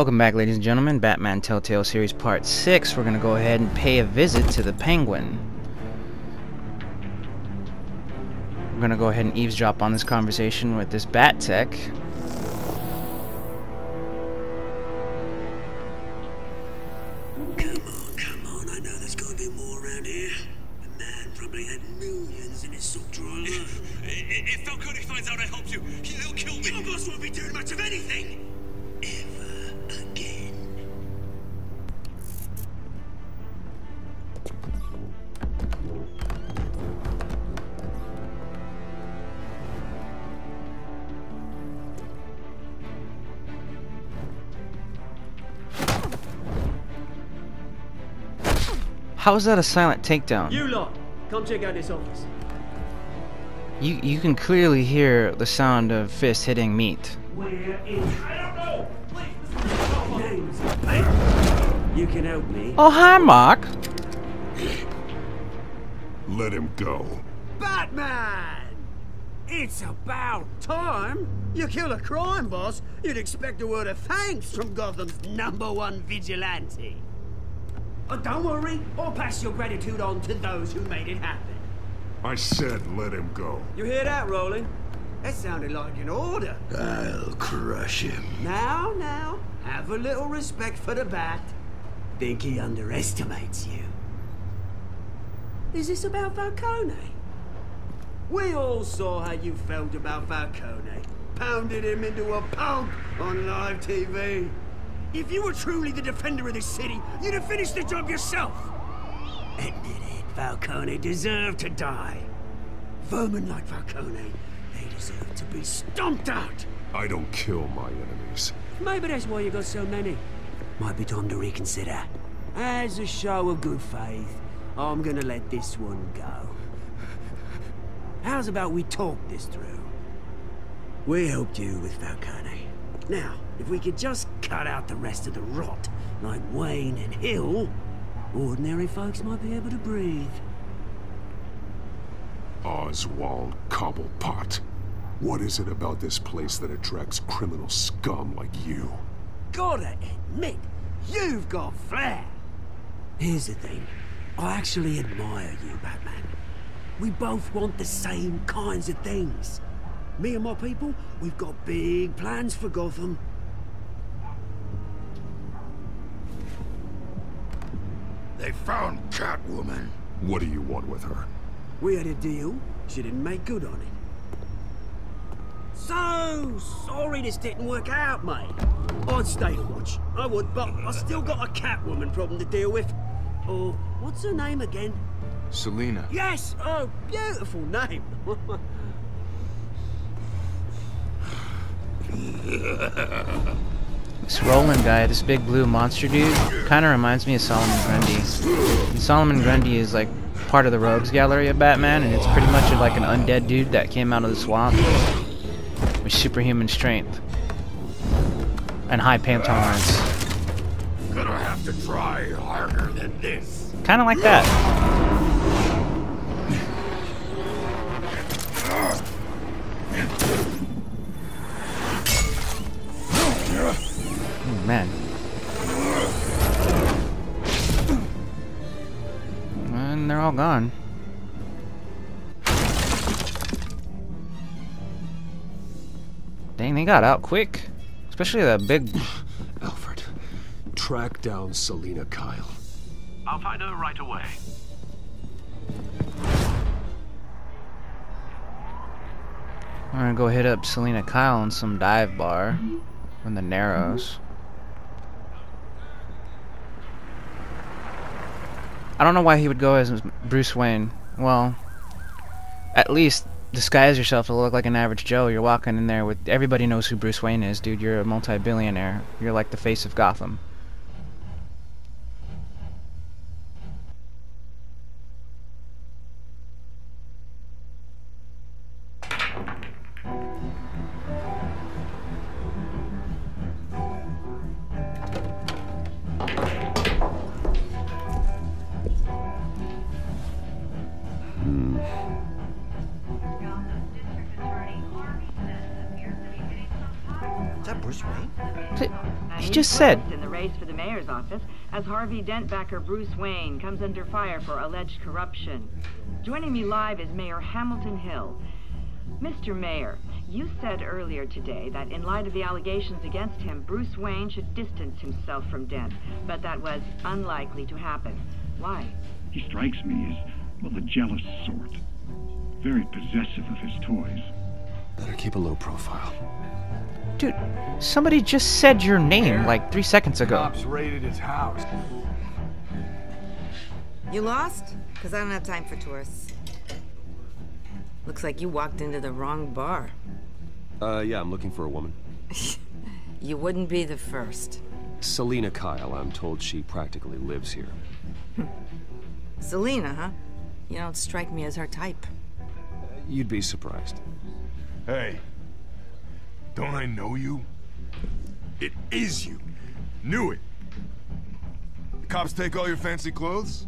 Welcome back, ladies and gentlemen. Batman Telltale Series Part 6. We're going to go ahead and pay a visit to the Penguin. We're going to go ahead and eavesdrop on this conversation with this Bat Tech. Come on, I know there's got to be more around here. The man probably had millions in his suck-dry life. If Falcone finds out I helped you, he'll kill me. Your boss won't be doing much of anything. Ever again. How is that a silent takedown? You lot, come check out this office. You can clearly hear the sound of fists hitting meat. We're in. I don't know. Please, names. You can help me. Oh, hi, Mark. Let him go. Batman! It's about time. You kill a crime boss, you'd expect a word of thanks from Gotham's #1 vigilante. But don't worry, I'll pass your gratitude on to those who made it happen. I said let him go. You hear that, Roland? That sounded like an order. I'll crush him. Now, have a little respect for the Bat. Think he underestimates you. Is this about Falcone? We all saw how you felt about Falcone. Pounded him into a pulp on live TV. If you were truly the defender of this city, you'd have finished the job yourself. Admit it, Falcone deserved to die. Vermin like Falcone, they deserve to be stomped out. I don't kill my enemies. Maybe that's why you got so many. Might be time to reconsider. As a show of good faith, I'm gonna let this one go. How's about we talk this through? We helped you with Falcone. Now, if we could just cut out the rest of the rot, like Wayne and Hill, ordinary folks might be able to breathe. Oswald Cobblepot. What is it about this place that attracts criminal scum like you? Gotta admit, you've got flair. Here's the thing. I actually admire you, Batman. We both want the same kinds of things. Me and my people, we've got big plans for Gotham. They found Catwoman. What do you want with her? We had a deal. She didn't make good on it. So sorry this didn't work out, mate. I'd stay to watch. I would, but I still got a Catwoman problem to deal with. Or, what's her name again? Selina. Yes! Oh, beautiful name. This Roland guy, this big blue monster dude, kind of reminds me of Solomon Grundy. And Solomon Grundy is like part of the rogues gallery of Batman, and it's pretty much like an undead dude that came out of the swamp with superhuman strength and high pain tolerance. Gonna have to try harder than this. Kind of like that. Oh, man. And they're all gone. Dang, they got out quick. Especially that big... Alfred, track down Selina Kyle. I'll find her right away. I'm gonna go hit up Selina Kyle in some dive bar in the Narrows. I don't know why he would go as Bruce Wayne. Well, at least disguise yourself to look like an average Joe. You're walking in there with... Everybody knows who Bruce Wayne is, dude. You're a multi-billionaire. You're like the face of Gotham. Bruce Wayne? He just said. In the race for the mayor's office, as Harvey Dent backer Bruce Wayne comes under fire for alleged corruption. Joining me live is Mayor Hamilton Hill. Mr. Mayor, you said earlier today that in light of the allegations against him, Bruce Wayne should distance himself from Dent, but that was unlikely to happen. Why? He strikes me as, well, the jealous sort. Very possessive of his toys. Better keep a low profile. Dude, somebody just said your name like 3 seconds ago. Cops raided his house. You lost? Because I don't have time for tourists. Looks like you walked into the wrong bar. Yeah, I'm looking for a woman. You wouldn't be the first. Selina Kyle, I'm told she practically lives here. Selina, huh? You don't strike me as her type. You'd be surprised. Hey, don't I know you? It is you. Knew it. The cops take all your fancy clothes?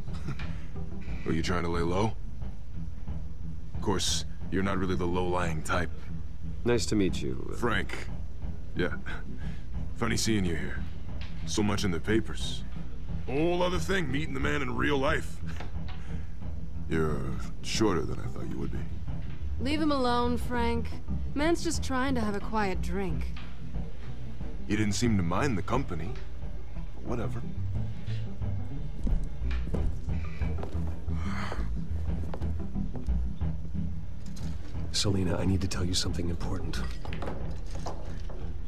Are you trying to lay low? Of course, you're not really the low-lying type. Nice to meet you. Frank. Yeah. Funny seeing you here. So much in the papers. Whole other thing, meeting the man in real life. You're shorter than I thought you would be. Leave him alone, Frank. Man's just trying to have a quiet drink. You didn't seem to mind the company. But whatever. Selina, I need to tell you something important.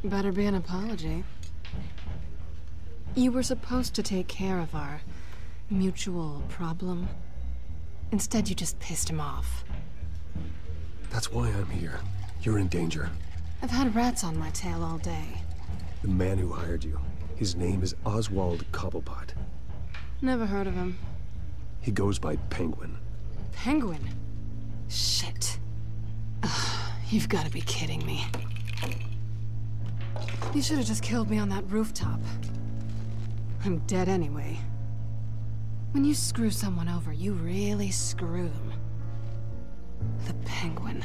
Better be an apology. You were supposed to take care of our mutual problem. Instead, you just pissed him off. That's why I'm here. You're in danger. I've had rats on my tail all day. The man who hired you, his name is Oswald Cobblepot. Never heard of him. He goes by Penguin. Penguin? Shit. You've got to be kidding me. You should have just killed me on that rooftop. I'm dead anyway. When you screw someone over, you really screw them. The Penguin.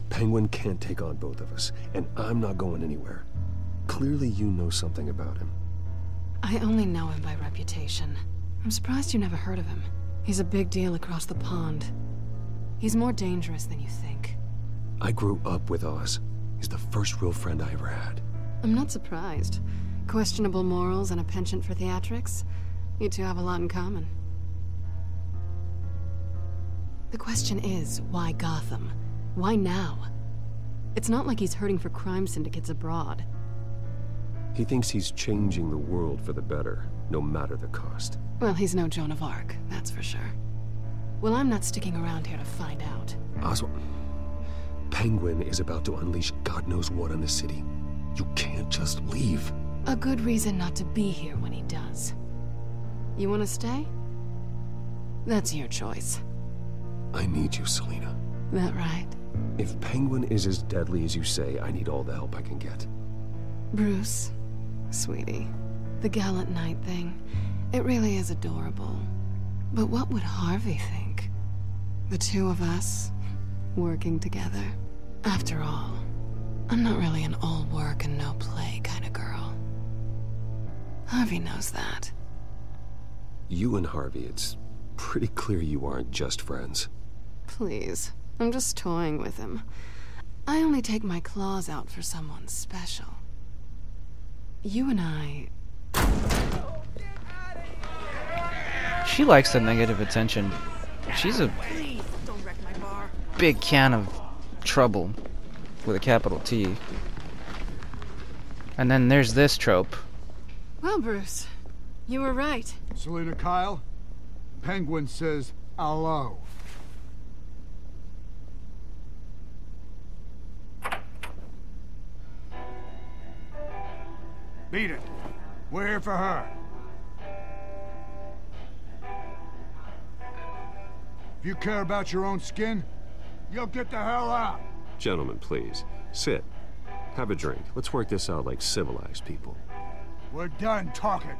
Penguin can't take on both of us, and I'm not going anywhere. Clearly you know something about him. I only know him by reputation. I'm surprised you never heard of him. He's a big deal across the pond. He's more dangerous than you think. I grew up with Oz. He's the first real friend I ever had. I'm not surprised. Questionable morals and a penchant for theatrics. You two have a lot in common. The question is, why Gotham? Why now? It's not like he's hurting for crime syndicates abroad. He thinks he's changing the world for the better, no matter the cost. Well, he's no Joan of Arc, that's for sure. Well, I'm not sticking around here to find out. Oswald, Penguin is about to unleash God knows what on the city. You can't just leave. A good reason not to be here when he does. You want to stay? That's your choice. I need you, Selina. That right? If Penguin is as deadly as you say, I need all the help I can get. Bruce, sweetie, the gallant knight thing, it really is adorable. But what would Harvey think? The two of us, working together. After all, I'm not really an all work and no play kind of girl. Harvey knows that. You and Harvey, it's pretty clear you aren't just friends. Please, I'm just toying with him. I only take my claws out for someone special. You and I... She likes the negative attention. She's a big can of trouble with a capital T. And then there's this trope. Well, Bruce, you were right. Selina Kyle, Penguin says hello. Beat it. We're here for her. If you care about your own skin, you'll get the hell out. Gentlemen, please. Sit. Have a drink. Let's work this out like civilized people. We're done talking.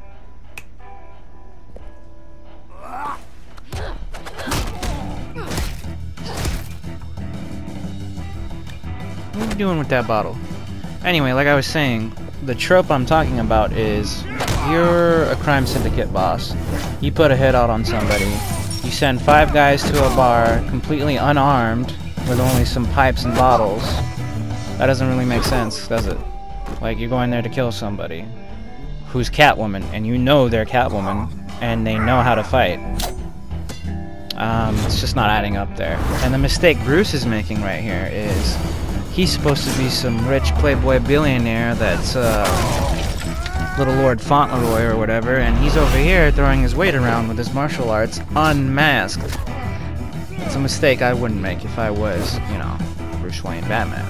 doing with that bottle? Anyway, like I was saying, the trope I'm talking about is you're a crime syndicate boss. You put a hit out on somebody. You send 5 guys to a bar completely unarmed with only some pipes and bottles. That doesn't really make sense, does it? Like, you're going there to kill somebody who's Catwoman, and you know they're Catwoman, and they know how to fight. It's just not adding up there. And the mistake Bruce is making right here is he's supposed to be some rich playboy billionaire that's little Lord Fauntleroy or whatever, and he's over here throwing his weight around with his martial arts unmasked. It's a mistake I wouldn't make if I was, you know, Bruce Wayne Batman.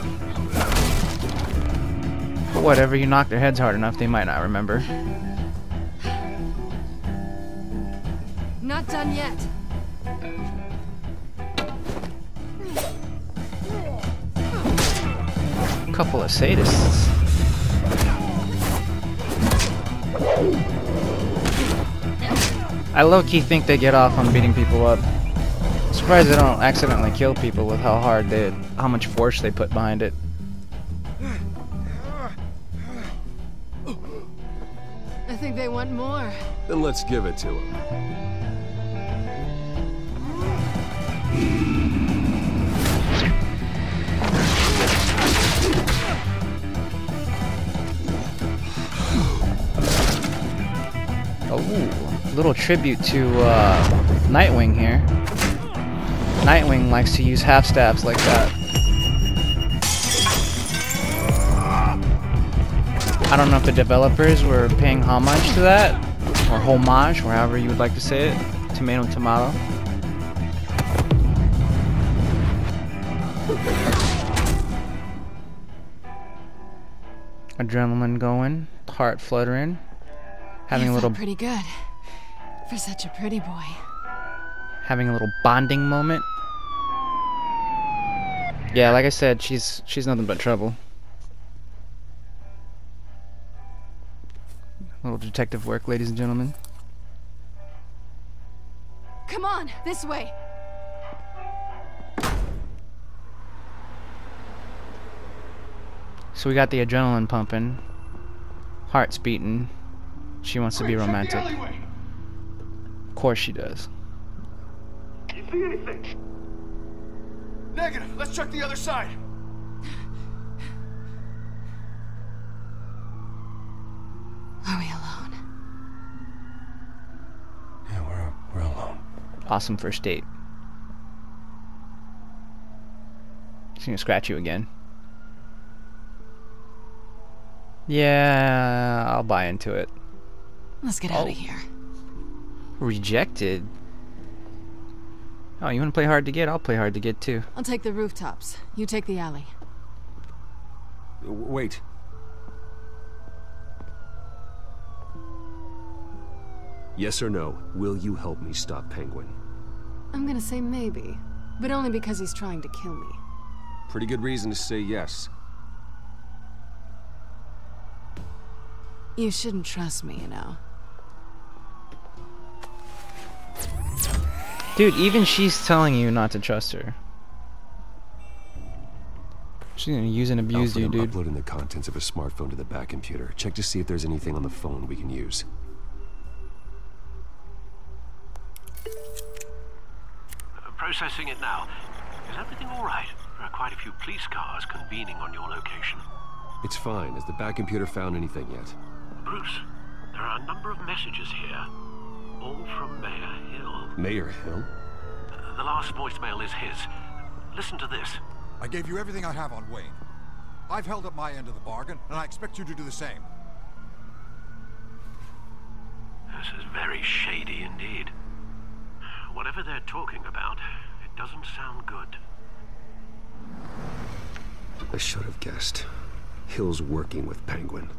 But whatever, you knock their heads hard enough, they might not remember. Not done yet. Couple of sadists. I low-key think they get off on beating people up. I'm surprised they don't accidentally kill people with how much force they put behind it. I think they want more. Then let's give it to them. Oh, little tribute to Nightwing here. Nightwing likes to use half stabs like that. I don't know if the developers were paying homage to that, or homage, or however you would like to say it. Tomato, tomato. Adrenaline going, heart fluttering, having a little pretty good for such a pretty boy. Having a little bonding moment. Yeah, like I said, she's nothing but trouble. Little detective work, ladies and gentlemen. Come on, this way. So we got the adrenaline pumping, heart's beating. She wants to be romantic. Of course she does. You see anything? Negative. Let's check the other side. Are we alone? Yeah, we're alone. Awesome first date. She's gonna scratch you again. Yeah, I'll buy into it. Let's get out of here. Rejected? Oh, you wanna play hard to get? I'll play hard to get too. I'll take the rooftops. You take the alley. Wait. Yes or no, will you help me stop Penguin? I'm gonna say maybe, but only because he's trying to kill me. Pretty good reason to say yes. You shouldn't trust me, you know. Dude, even she's telling you not to trust her. She's gonna use and abuse you, dude. Uploading the contents of a smartphone to the back computer. Check to see if there's anything on the phone we can use. Processing it now. Is everything all right? There are quite a few police cars convening on your location. It's fine. Has the back computer found anything yet? Bruce, there are a number of messages here, all from Mayor Hill. Mayor Hill? The last voicemail is his. Listen to this. I gave you everything I have on Wayne. I've held up my end of the bargain, and I expect you to do the same. This is very shady indeed. Whatever they're talking about, it doesn't sound good. I should have guessed. Hill's working with Penguin.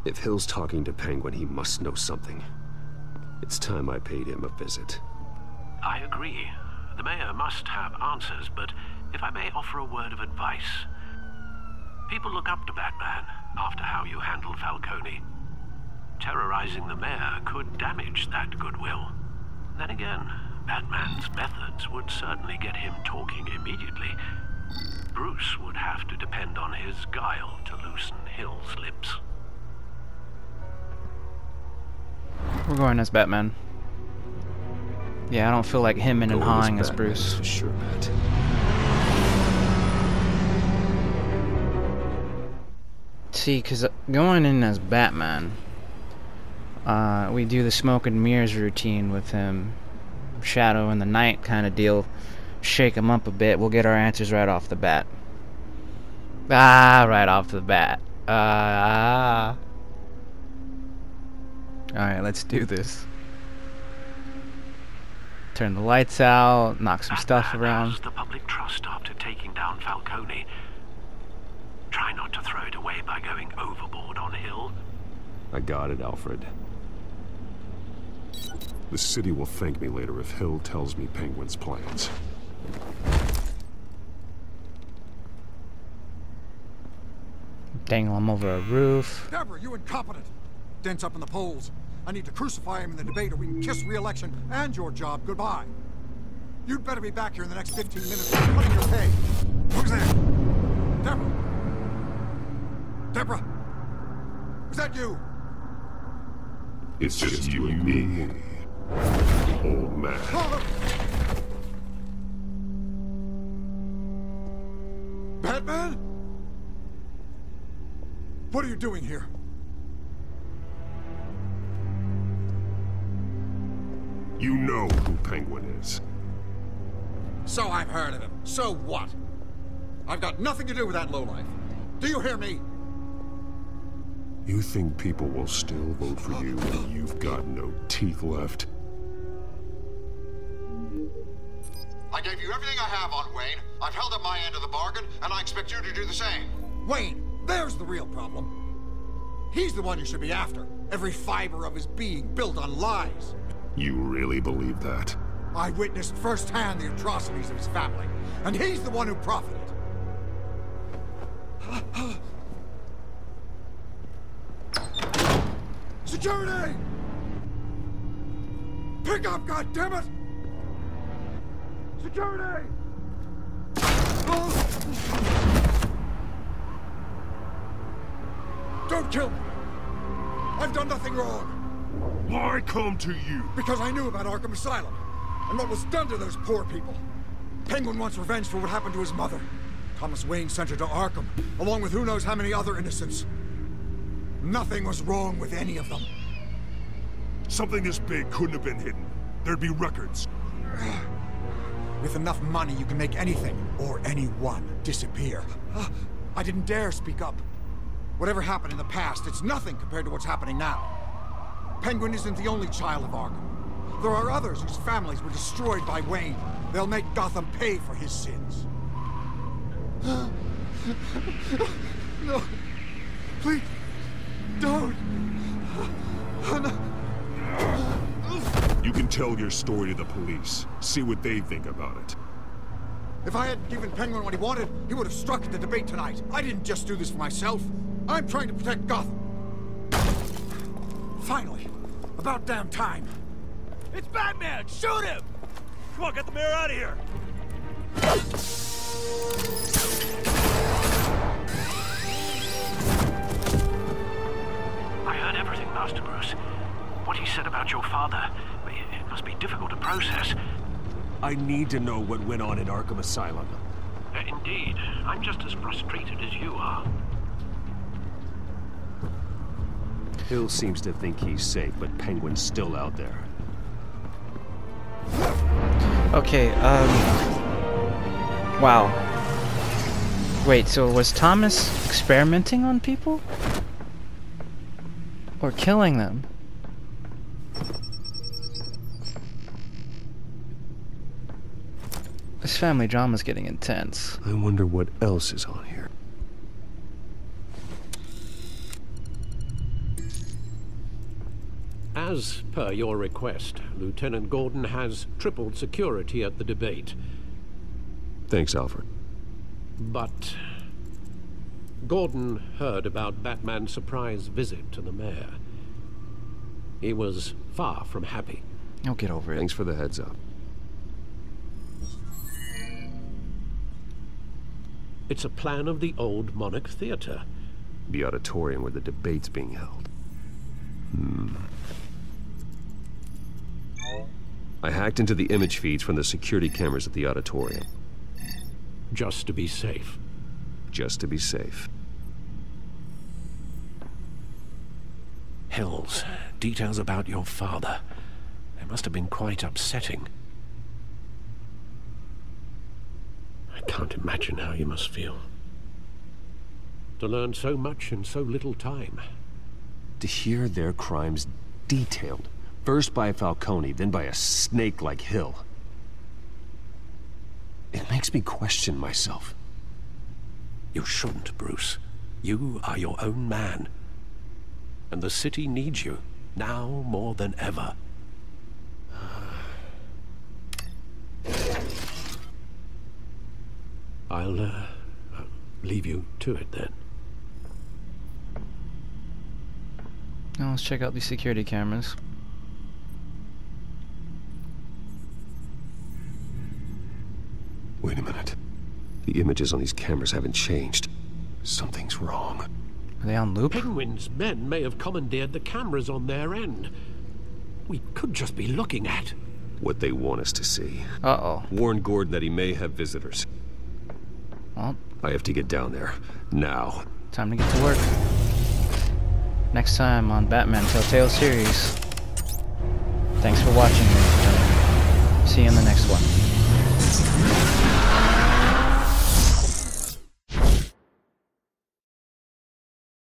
If Hill's talking to Penguin, he must know something. It's time I paid him a visit. I agree. The mayor must have answers, but if I may offer a word of advice. People look up to Batman after how you handled Falcone. Terrorizing the mayor could damage that goodwill. Then again, Batman's methods would certainly get him talking immediately. Bruce would have to depend on his guile to loosen Hill's lips. We're going as Batman. Yeah, I don't feel like him and hawing as Bruce. For sure, Matt. See, because going in as Batman, we do the smoke and mirrors routine with him, shadow in the night kind of deal, shake him up a bit. We'll get our answers right off the bat. Right off the bat. Alright, let's do this. Turn the lights out, knock some stuff around. Has the public trust after taking down Falcone. Try not to throw it away by going overboard on Hill. I got it, Alfred. The city will thank me later if Hill tells me Penguin's plans. Dangle him over a roof. Deborah, you incompetent! Dent's up in the polls. I need to crucify him in the debate or we can kiss re-election and your job goodbye. You'd better be back here in the next 15 minutes cutting your pay. Who's there? Deborah! Deborah! Is that you? It's just you and me, old man. Batman? What are you doing here? You know who Penguin is. So I've heard of him. So what? I've got nothing to do with that lowlife. Do you hear me? You think people will still vote for you when you've got no teeth left? I gave you everything I have on Wayne. I've held up my end of the bargain, and I expect you to do the same. Wayne, there's the real problem. He's the one you should be after. Every fiber of his being built on lies. You really believe that? I witnessed firsthand the atrocities of his family, and he's the one who profited. Security! Pick up, goddammit! Security! Don't kill me! I've done nothing wrong! Why come to you? Because I knew about Arkham Asylum, and what was done to those poor people. Penguin wants revenge for what happened to his mother. Thomas Wayne sent her to Arkham, along with who knows how many other innocents. Nothing was wrong with any of them. Something this big couldn't have been hidden. There'd be records. With enough money, you can make anything, or anyone, disappear. I didn't dare speak up. Whatever happened in the past, it's nothing compared to what's happening now. Penguin isn't the only child of Arkham. There are others whose families were destroyed by Wayne. They'll make Gotham pay for his sins. No. Please. Don't. No. You can tell your story to the police. See what they think about it. If I had given Penguin what he wanted, he would have struck at the debate tonight. I didn't just do this for myself. I'm trying to protect Gotham. Finally. About damn time. It's Batman! Shoot him! Come on, get the mayor out of here! I heard everything, Master Bruce. What he said about your father, it must be difficult to process. I need to know what went on in Arkham Asylum. Indeed. I'm just as frustrated as you are. Hill seems to think he's safe, but Penguin's still out there. Okay, wow. Wait, so was Thomas experimenting on people? Or killing them? This family drama's getting intense. I wonder what else is on here. As per your request, Lieutenant Gordon has tripled security at the debate. Thanks, Alfred. But Gordon heard about Batman's surprise visit to the mayor. He was far from happy. I'll get over it. Thanks for the heads up. It's a plan of the old Monarch Theatre. The auditorium where the debate's being held. I hacked into the image feeds from the security cameras at the auditorium. Just to be safe. Just to be safe. Hills, details about your father. They must have been quite upsetting. I can't imagine how you must feel. To learn so much in so little time. To hear their crimes detailed. First by Falcone, then by a snake like Hill. It makes me question myself. You shouldn't, Bruce. You are your own man. And the city needs you, now more than ever. I'll leave you to it then. Now let's check out these security cameras. Wait a minute. The images on these cameras haven't changed. Something's wrong. Are they on loop? Penguin's men may have commandeered the cameras on their end. We could just be looking at what they want us to see. Uh-oh. Warn Gordon that he may have visitors. Well, I have to get down there. Now. Time to get to work. Next time on Batman Telltale series. Thanks for watching, ladies and gentlemen. See you in the next one.